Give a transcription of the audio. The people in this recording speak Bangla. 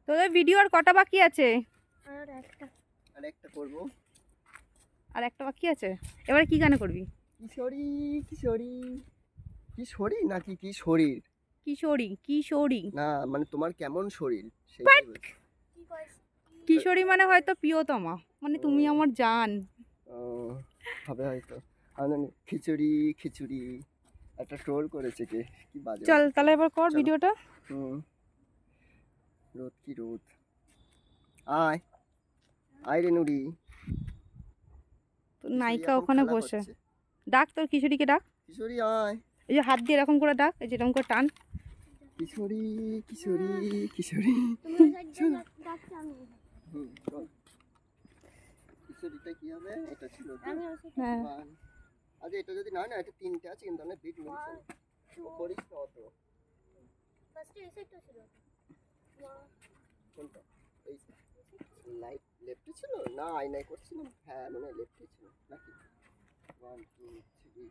তোদের ভিডিও আর কটা বাকি আছে? আর একটা করবো। আর একটা বাকি আছে। এবারে কি গানে করবি? কিশোরী কিশোরী কিশোরী নাকি কি শরীর? কিশোরী কিশোরী। না মানে তোমার কেমন শরীর সেইটাই বলছি। কিশোরী মানে হয়তো প্রিয়তমা, মানে তুমি আমার জান। ও, হবে হয়তো। আমি জানি খিচুড়ি খিচুড়ি একটা ট্রোল করেছে কে, কি বাজে চল বাজে তাহলে troll। এবার কর চলো। ভিডিওটা। রোদ কি রোদ। আয় আয় রে নুড়ি। তোর কিশোরী নায়িকা এখন ওখানে খেলা বসে। করছে। ডাক তোর কিশোরীকে ডাক। কিশোরী আয়। এই যে হাত দিয়ে এরকম করে ডাক, এই যে এরকম করে টান। কিশোরী কিশোরী কিশোরী। চল। কিশোরীটা কি হবে? এটা ছিল তো? হ্যাঁ। One। আচ্ছা এটা যদি না না এটা তিনটে আছে কিন্তু অনেক বিট মিলছে না। ও করিস না অত। কোনটা? এই লাইট লেফটে ছিল না আয়নায় করছিলাম, হ্যাঁ মানে লেফটে ছিল নাকি? 1 2 3